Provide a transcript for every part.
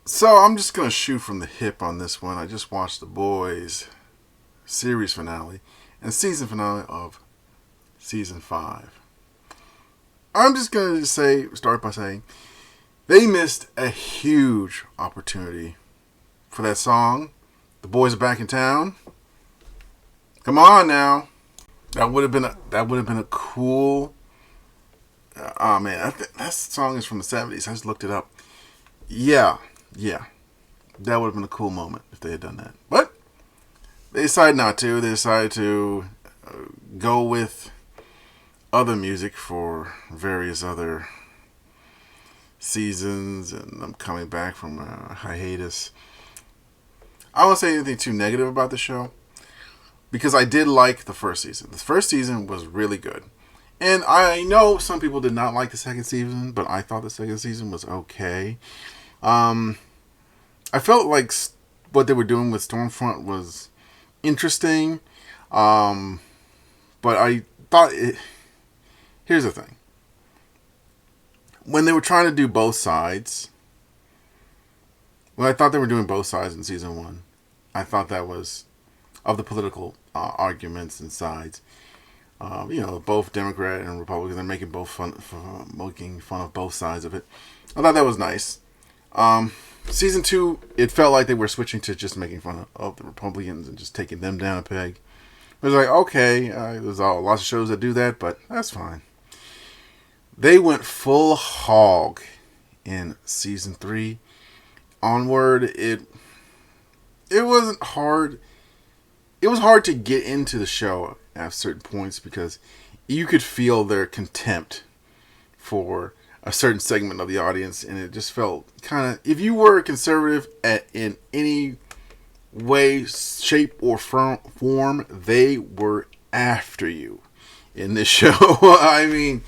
So I'm just gonna shoot from the hip on this one. I just watched The Boys series finale and season finale of season 5. I'm just gonna start by saying they missed a huge opportunity for that song. The boys are back in town. Come on now. That would have been a cool. Oh man, that song is from the '70s. I just looked it up. Yeah, yeah, that would have been a cool moment if they had done that. But they decided not to. They decided to go with other music for various other seasons, and I'm coming back from a hiatus. I won't say anything too negative about the show because I did like the first season. The first season was really good. And I know some people did not like the second season, but I thought the second season was okay. Um, I felt like what they were doing with Stormfront was interesting, um, but I thought it. Here's the thing: when they were trying to do both sides, when I thought they were doing both sides in season one, I thought that was of the political arguments and sides. Both Democrat and Republican. They're making fun of both sides of it. I thought that was nice. Season two, it felt like they were switching to just making fun of the Republicans and just taking them down a peg. It was like, okay, there's lots of shows that do that, but that's fine. They went full hog in season three. Onward, it wasn't hard. It was hard to get into the show at certain points because you could feel their contempt for a certain segment of the audience, and it just felt kind of, if you were a conservative in any way, shape, or form, they were after you in this show. I mean,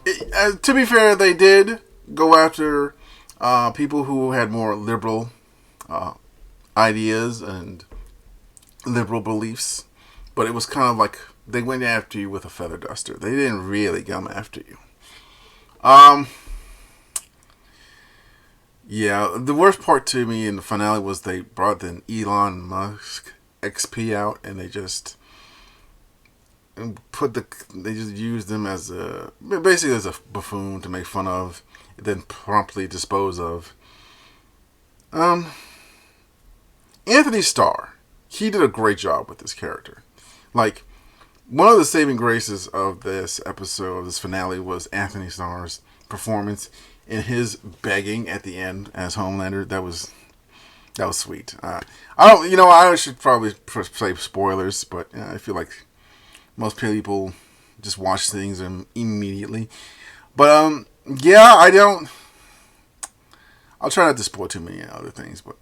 to be fair, they did go after people who had more liberal uh, ideas and liberal beliefs, but it was kind of like they went after you with a feather duster. They didn't really come after you. Um, yeah, the worst part to me in the finale was they brought the Elon Musk XP out, and they just used him as basically as a buffoon to make fun of, then promptly dispose of. Um, Anthony Starr, he did a great job with this character. Like, one of the saving graces of this episode, of this finale, was Anthony Starr's performance in his begging at the end as Homelander. That was sweet. I should probably say spoilers, but I feel like most people just watch things immediately. But yeah, I don't. I'll try not to spoil too many other things, but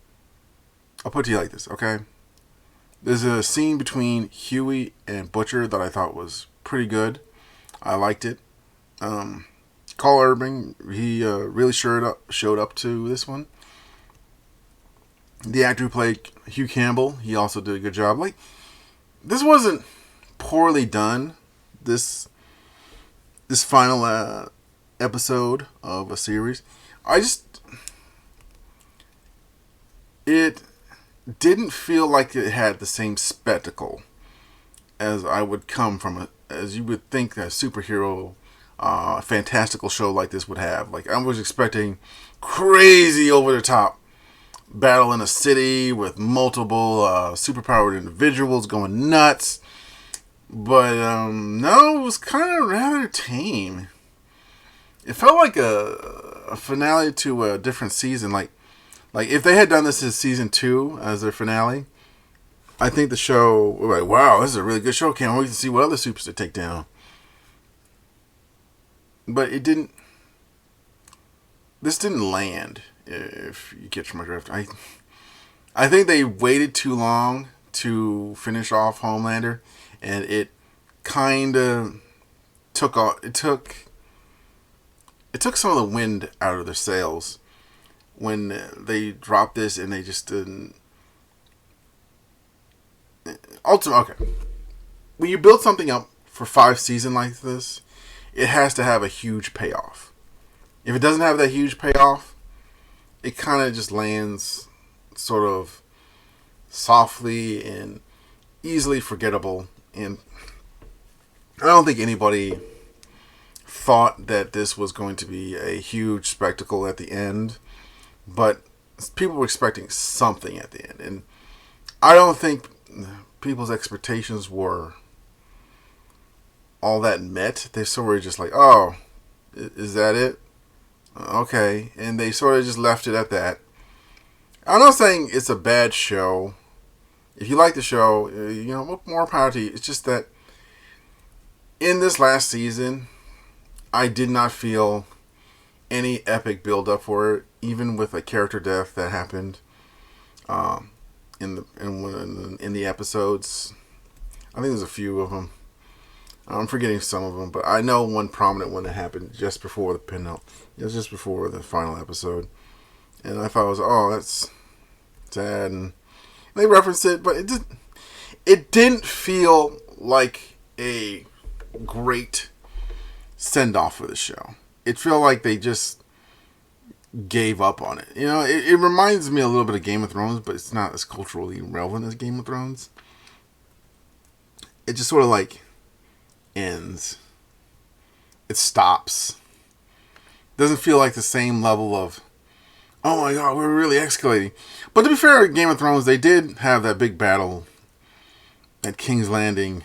I'll put it to you like this, okay? There's a scene between Huey and Butcher that I thought was pretty good. I liked it. Carl Urban, he really showed up to this one. The actor who played Hugh Campbell, he also did a good job. Like, this wasn't poorly done. This final episode of a series, it didn't feel like it had the same spectacle as I would come from as you would think that a superhero, fantastical show like this would have. Like, I was expecting crazy over the top battle in a city with multiple superpowered individuals going nuts. But no, it was kind of rather tame. It felt like a finale to a different season. Like if they had done this as season 2 as their finale, I think the show would be like, wow, this is a really good show. Can't wait to see what other supers they take down. But it didn't. This didn't land. If you catch my drift, I think they waited too long to finish off Homelander, and it kind of it took some of the wind out of their sails when they dropped this, and they just didn't. Ultimately, okay, when you build something up for 5 seasons like this, it has to have a huge payoff. If it doesn't have that huge payoff, it kind of just lands sort of softly and easily forgettable. And I don't think anybody thought that this was going to be a huge spectacle at the end, but people were expecting something at the end. And I don't think people's expectations were all that met. They sort of just like, oh, is that it? Okay. And they sort of just left it at that. I'm not saying it's a bad show. If you like the show, more power to you. It's just that in this last season, I did not feel any epic build up for it, even with a character death that happened in the episodes. I think there's a few of them. I'm forgetting some of them, but I know one prominent one that happened just before the pinnote. It was just before the final episode, and I thought it was, that's sad, and they referenced it, but it didn't feel like a great send off for the show. It felt like they just gave up on it. It reminds me a little bit of Game of Thrones, but it's not as culturally relevant as Game of Thrones. It just sort of like ends. It stops. Doesn't feel like the same level of, oh my god, we're really escalating. But to be fair, Game of Thrones, they did have that big battle at King's Landing.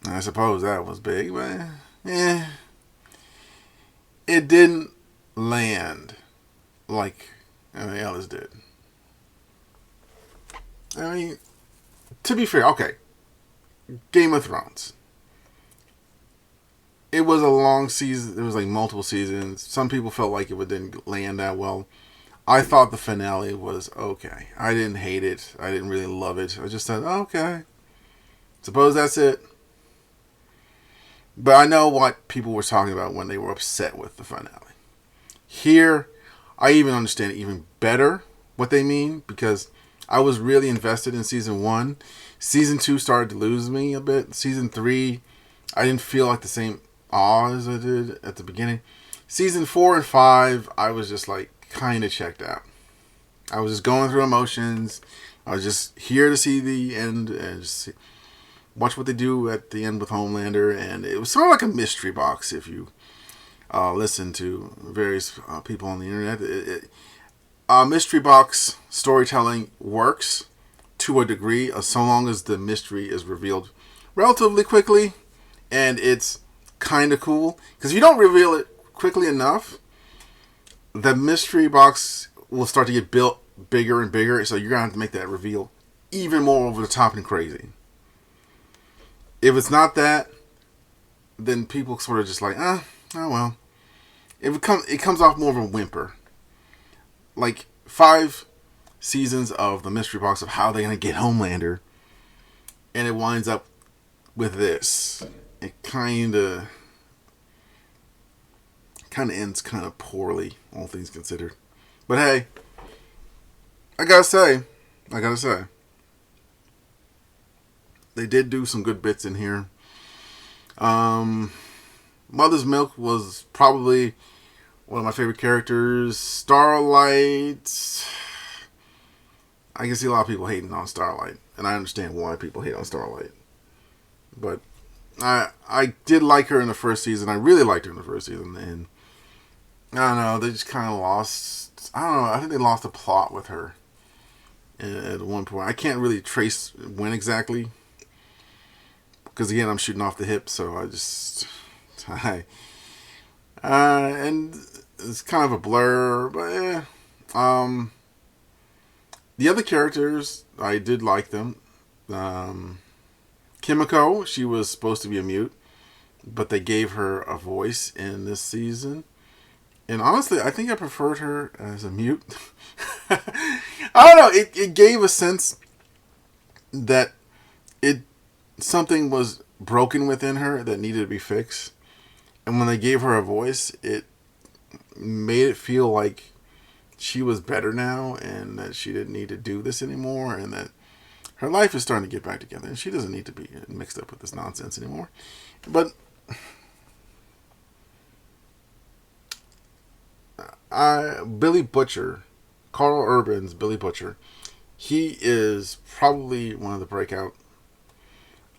I suppose that was big, but it didn't land like the others did. I mean, to be fair, okay, Game of Thrones. It was a long season. It was like multiple seasons. Some people felt like it didn't land that well. I thought the finale was okay. I didn't hate it. I didn't really love it. I just said, okay, suppose that's it. But I know what people were talking about when they were upset with the finale. Here, I even understand even better what they mean, because I was really invested in season 1. Season 2 started to lose me a bit. Season 3, I didn't feel like the same awe as I did at the beginning. Season 4 and 5, I was just like kind of checked out. I was just going through emotions. I was just here to see the end and just watch what they do at the end with Homelander. And it was sort of like a mystery box if you listen to various people on the internet. Mystery box storytelling works to a degree, so long as the mystery is revealed relatively quickly, and it's kind of cool. Because if you don't reveal it quickly enough, the mystery box will start to get built bigger and bigger, so you're going to have to make that reveal even more over the top and crazy. If it's not that, then people sort of just like, oh well. It comes off more of a whimper. Like 5 seasons of the mystery box of how they're going to get Homelander, and it winds up with this. It kind of ends kind of poorly, all things considered. But hey, I gotta say, they did do some good bits in here. Mother's Milk was probably one of my favorite characters. Starlight, I can see a lot of people hating on Starlight, and I understand why people hate on Starlight. But I did like her in the first season. I really liked her in the first season, and I don't know, they just kind of lost. I don't know. I think they lost the plot with her at one point. I can't really trace when exactly, because again, I'm shooting off the hip, so and it's kind of a blur, but the other characters, I did like them. Kimiko, she was supposed to be a mute, but they gave her a voice in this season. And honestly, I think I preferred her as a mute. I don't know. It gave a sense that something was broken within her that needed to be fixed. And when they gave her a voice, it made it feel like she was better now and that she didn't need to do this anymore, and that her life is starting to get back together and she doesn't need to be mixed up with this nonsense anymore. But Billy Butcher, Carl Urban's Billy Butcher, he is probably one of the breakout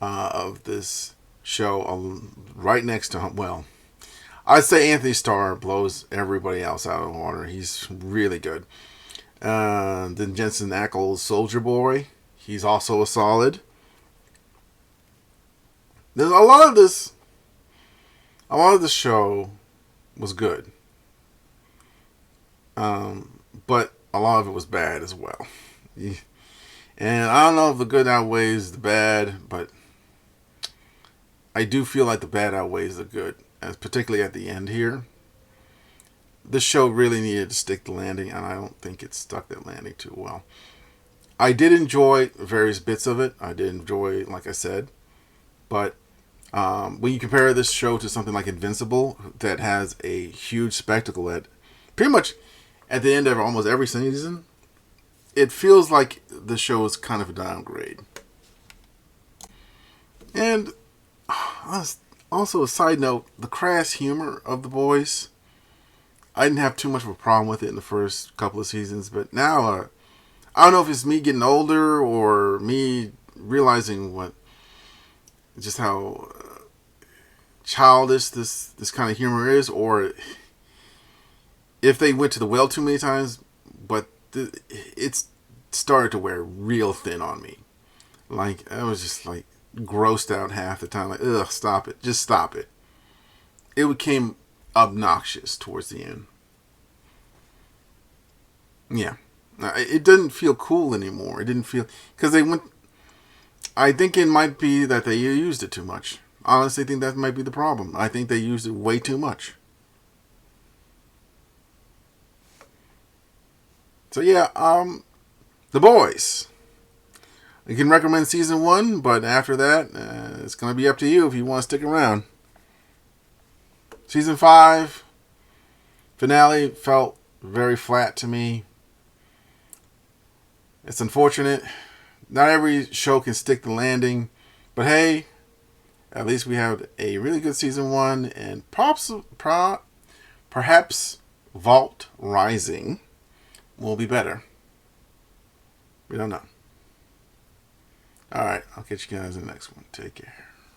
of this show, right next to him. Well, I'd say Anthony Starr blows everybody else out of the water. He's really good. Then Jensen Ackles, Soldier Boy, he's also a solid. There's a lot of this. A lot of the show was good, but a lot of it was bad as well. And I don't know if the good outweighs the bad, but I do feel like the bad outweighs the good, as particularly at the end here. This show really needed to stick the landing, and I don't think it stuck that landing too well. I did enjoy various bits of it. I did enjoy, like I said, but when you compare this show to something like Invincible, that has a huge spectacle at pretty much at the end of almost every season, it feels like the show is kind of a downgrade. And also a side note, the crass humor of the boys, I didn't have too much of a problem with it in the first couple of seasons, but now I don't know if it's me getting older or me realizing just how childish this kind of humor is, or if they went to the well too many times, but it's started to wear real thin on me. Like, I was just like grossed out half the time. Like, ugh, stop it. Just stop it. It became obnoxious towards the end. Yeah. It didn't feel cool anymore. It didn't feel... Because they went... I think it might be that they used it too much. Honestly, I think that might be the problem. I think they used it way too much. So yeah, The Boys. You can recommend season 1, but after that, it's going to be up to you if you want to stick around. Season 5 finale felt very flat to me. It's unfortunate. Not every show can stick the landing, but hey, at least we have a really good season 1, and perhaps Vault Rising will be better. We don't know. Alright, I'll catch you guys in the next one. Take care.